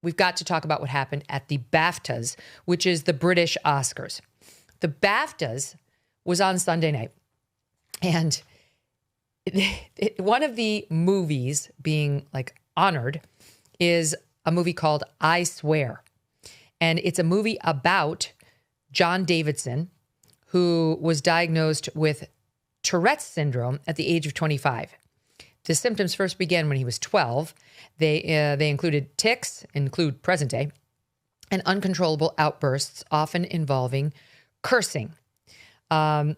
we've got to talk about what happened at the BAFTAs, which is the British Oscars. The BAFTAs was on Sunday night, and one of the movies being like honored is a movie called I Swear. And it's a movie about John Davidson, who was diagnosed with Tourette Syndrome at the age of 25. The symptoms first began when he was 12. They included tics, include present day, and uncontrollable outbursts, often involving cursing. A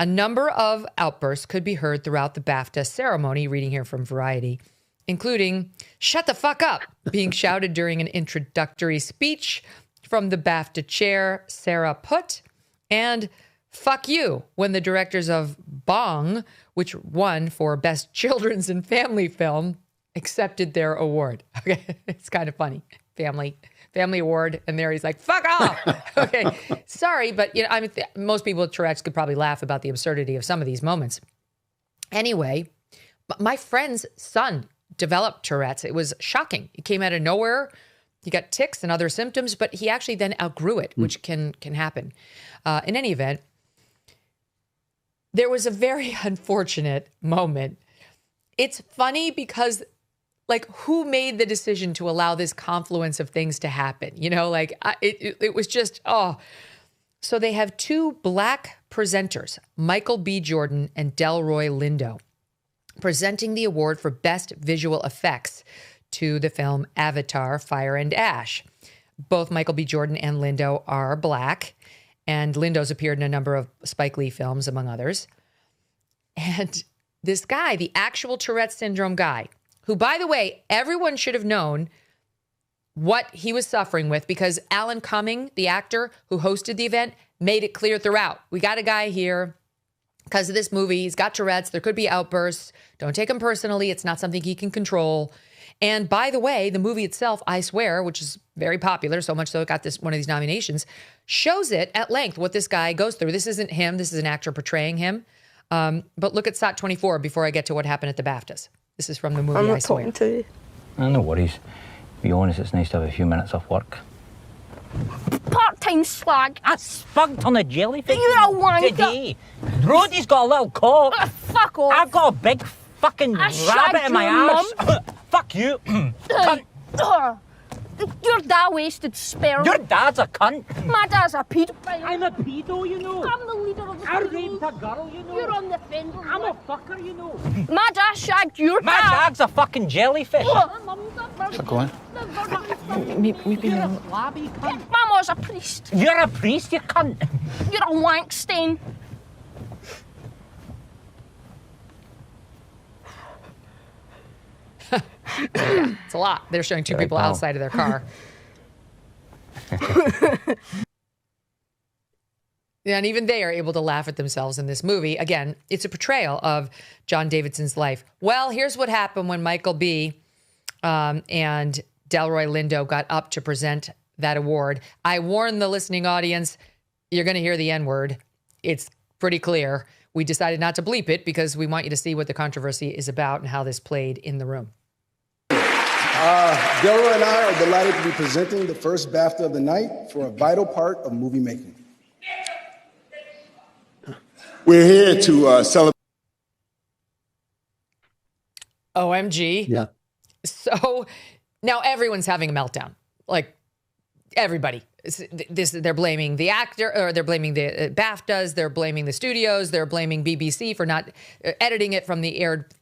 number of outbursts could be heard throughout the BAFTA ceremony, reading here from Variety, including "shut the fuck up" being shouted during an introductory speech from the BAFTA chair, Sarah Putt, and "fuck you" when the directors of Bong, which won for Best Children's and Family Film, accepted their award. Okay, it's kind of funny. Family award, and there he's like, "Fuck off." Okay, sorry, but most people with Tourette's could probably laugh about the absurdity of some of these moments. Anyway, my friend's son developed Tourette's. It was shocking. It came out of nowhere. He got tics and other symptoms, but he actually then outgrew it, which can happen. In any event, there was a very unfortunate moment. It's funny because, like, who made the decision to allow this confluence of things to happen? It was just, oh. So they have two Black presenters, Michael B. Jordan and Delroy Lindo, presenting the award for Best Visual Effects to the film Avatar: Fire and Ash. Both Michael B. Jordan and Lindo are Black, and Lindo's appeared in a number of Spike Lee films, among others. And this guy, the actual Tourette Syndrome guy, who, by the way, everyone should have known what he was suffering with, because Alan Cumming, the actor who hosted the event, made it clear throughout. We got a guy here because of this movie. He's got Tourette's. There could be outbursts. Don't take him personally. It's not something he can control. And by the way, the movie itself, I Swear, which is very popular, so much so it got one of these nominations, shows it at length what this guy goes through. This isn't him. This is an actor portraying him. But look at SOT 24 before I get to what happened at the BAFTAs. This is from the movie I Swear. I'm not talking to you. No worries. Be honest, it's nice to have a few minutes off work. Part-time slag. I spunked on a jellyfish. You're a wanker. Today. Brody's got a little cock. Fuck off. I've got a big fucking rabbit in my arse. Fuck you. Cunt. Your dad wasted sperm. Your dad's a cunt. My dad's a paedophile. I'm a pedo, you know. I'm the leader of the I pedos. raped a girl, you know. You're on the fender. I'm a fucker, you know. My dad shagged your My dad. dad's a fucking jellyfish. How's it going? Maybe You're a flabby cunt. My mom's a priest. You're a priest, you cunt. You're a wank stain. It's a lot. They're showing two people outside of their car. Yeah, and even they are able to laugh at themselves in this movie. Again, it's a portrayal of John Davidson's life. Well, here's what happened when Michael B. and Delroy Lindo got up to present that award. I warn the listening audience, you're going to hear the N-word. It's pretty clear. We decided not to bleep it because we want you to see what the controversy is about and how this played in the room. Delroy and I are delighted to be presenting the first BAFTA of the night for a vital part of movie making. We're here to celebrate. OMG. Yeah. So now everyone's having a meltdown. Like everybody. They're blaming the actor, or they're blaming the BAFTAs. They're blaming the studios. They're blaming BBC for not editing it from the aired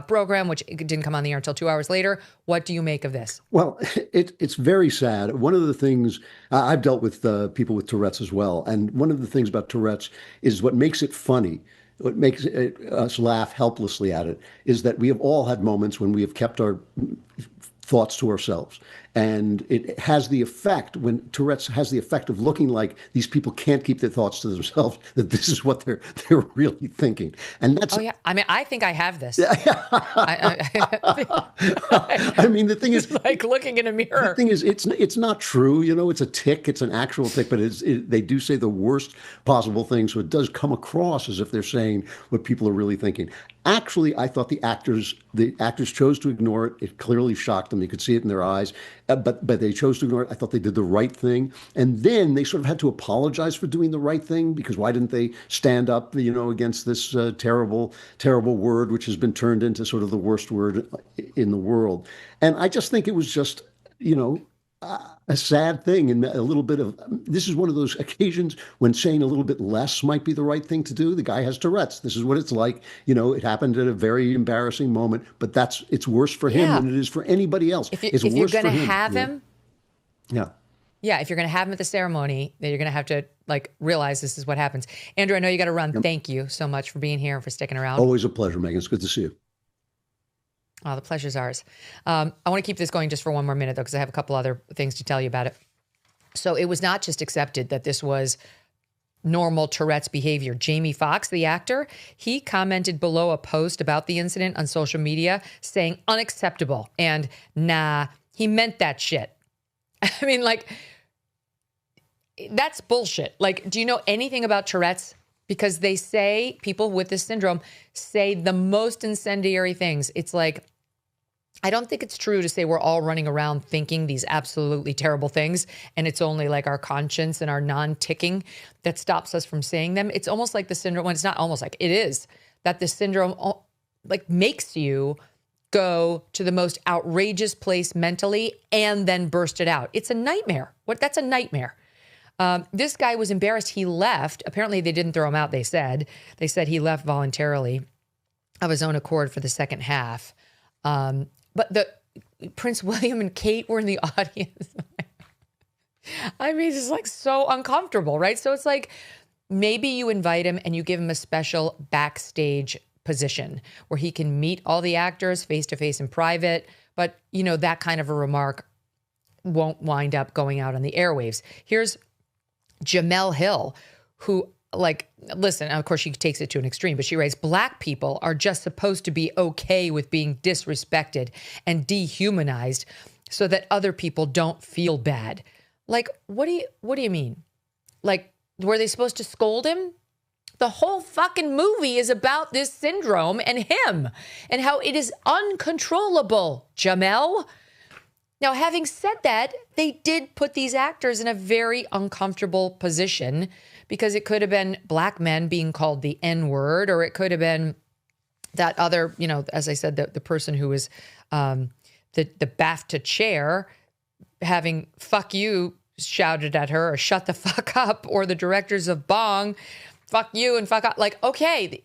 program, which didn't come on the air until 2 hours later. What do you make of this? Well, it's very sad. One of the things, I've dealt with people with Tourette's as well. And one of the things about Tourette's is what makes it funny, what makes us laugh helplessly at it, is that we have all had moments when we have kept our thoughts to ourselves. And it has the effect, when Tourette's has the effect of looking like these people can't keep their thoughts to themselves, that this is what they're really thinking. And that's... Oh, yeah. I mean, I think I have this. I mean, the thing is... like looking in a mirror. The thing is, it's not true. You know, it's a tick. It's an actual tick. But they do say the worst possible things. So it does come across as if they're saying what people are really thinking. Actually, I thought the actors chose to ignore it. It clearly shocked them. them. You could see it in their eyes, but they chose to ignore it. I thought they did the right thing. And then they sort of had to apologize for doing the right thing, because why didn't they stand up, against this terrible, terrible word, which has been turned into sort of the worst word in the world. And I just think it was just, a sad thing, and a little bit of, this is one of those occasions when saying a little bit less might be the right thing to do. The guy has Tourette's. This is what it's like. It happened at a very embarrassing moment, but it's worse for him than it is for anybody else. If it's you're worse going for to him. have him, yeah. if you're going to have him at the ceremony, then you're going to have to realize this is what happens. Andrew, I know you got to run. Yep. Thank you so much for being here and for sticking around. Always a pleasure, Megyn. It's good to see you. Oh, the pleasure's ours. I want to keep this going just for one more minute, though, because I have a couple other things to tell you about it. So it was not just accepted that this was normal Tourette's behavior. Jamie Foxx, the actor, he commented below a post about the incident on social media saying unacceptable and nah, he meant that shit. I mean, that's bullshit. Do you know anything about Tourette's? Because they say, people with this syndrome say the most incendiary things. It's I don't think it's true to say we're all running around thinking these absolutely terrible things, and it's only our conscience and our non-ticking that stops us from saying them. It's almost like the syndrome, when it's not almost like, it is, that the syndrome makes you go to the most outrageous place mentally and then burst it out. It's a nightmare. That's a nightmare. This guy was embarrassed. He left. Apparently they didn't throw him out, they said. They said he left voluntarily of his own accord for the second half. But Prince William and Kate were in the audience. I mean, it's just so uncomfortable, right? So it's maybe you invite him and you give him a special backstage position where he can meet all the actors face to face in private. But, that kind of a remark won't wind up going out on the airwaves. Here's Jamel Hill, who listen, of course she takes it to an extreme, but she writes, Black people are just supposed to be okay with being disrespected and dehumanized so that other people don't feel bad. What do you mean? Were they supposed to scold him? The whole fucking movie is about this syndrome and him and how it is uncontrollable, Jamel. Now, having said that, they did put these actors in a very uncomfortable position, because it could have been Black men being called the N-word, or it could have been that other, as I said, the person who was the BAFTA chair having "fuck you" shouted at her, or "shut the fuck up," or the directors of Bong, "fuck you" and "fuck up." Okay,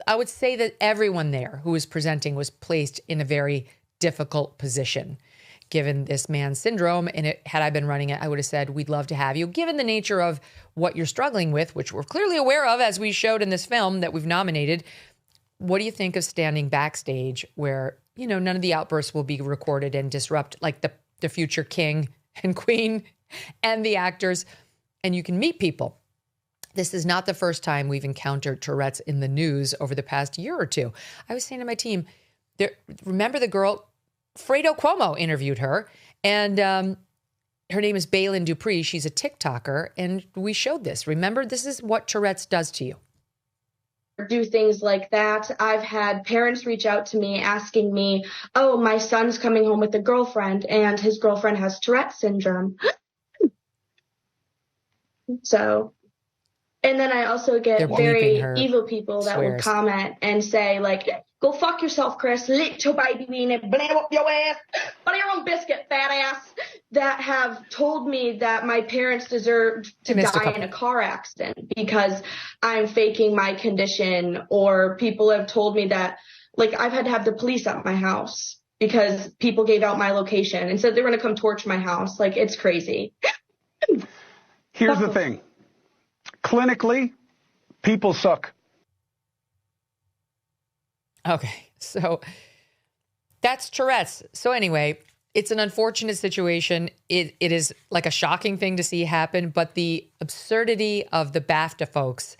I would say that everyone there who was presenting was placed in a very difficult position, given this man's syndrome. And had I been running it, I would have said, we'd love to have you. Given the nature of what you're struggling with, which we're clearly aware of, as we showed in this film that we've nominated, what do you think of standing backstage where, none of the outbursts will be recorded and disrupt the future king and queen and the actors, and you can meet people? This is not the first time we've encountered Tourette's in the news over the past year or two. I was saying to my team, remember the girl, Fredo Cuomo interviewed her, and her name is Bailyn Dupree. She's a TikToker, and we showed this. Remember, this is what Tourette's does to you. Do things like that. I've had parents reach out to me asking me, oh, my son's coming home with a girlfriend, and his girlfriend has Tourette syndrome. So, and then I also get very evil people that will comment and say, go fuck yourself, Chris. Lick your baby weenie, blame up your ass. Butter your own biscuit, fat ass. That have told me that my parents deserve to die in a car accident because I'm faking my condition. Or people have told me that, I've had to have the police at my house because people gave out my location and said they were going to come torch my house. It's crazy. Here's the thing. Clinically, people suck. Okay, so that's Tourette's. So anyway, it's an unfortunate situation. It is a shocking thing to see happen, but the absurdity of the BAFTA folks,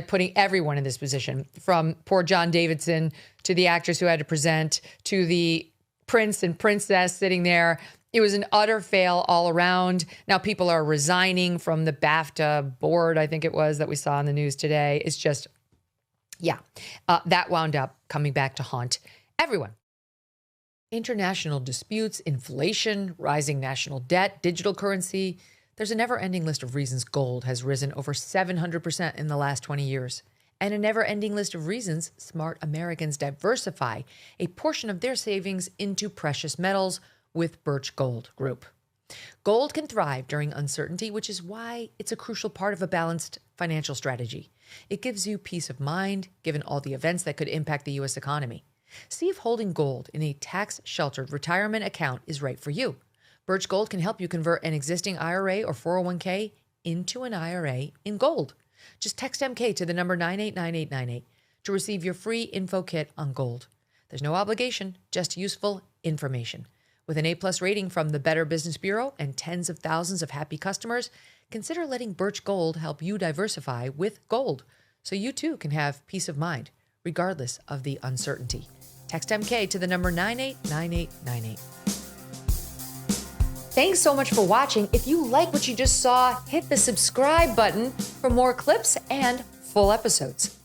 putting everyone in this position, from poor John Davidson to the actors who had to present, to the prince and princess sitting there. It was an utter fail all around. Now people are resigning from the BAFTA board, I think it was, that we saw in the news today. It's just, that wound up coming back to haunt everyone. International disputes, inflation, rising national debt, digital currency. There's a never-ending list of reasons gold has risen over 700% in the last 20 years. And a never-ending list of reasons smart Americans diversify a portion of their savings into precious metals with Birch Gold Group. Gold can thrive during uncertainty, which is why it's a crucial part of a balanced financial strategy. It gives you peace of mind, given all the events that could impact the U.S. economy. See if holding gold in a tax-sheltered retirement account is right for you. Birch Gold can help you convert an existing IRA or 401k into an IRA in gold. Just text MK to the number 989898 to receive your free info kit on gold. There's no obligation, just useful information. With an A+ rating from the Better Business Bureau and tens of thousands of happy customers, consider letting Birch Gold help you diversify with gold so you too can have peace of mind, regardless of the uncertainty. Text MK to the number 989898. Thanks so much for watching. If you like what you just saw, hit the subscribe button for more clips and full episodes.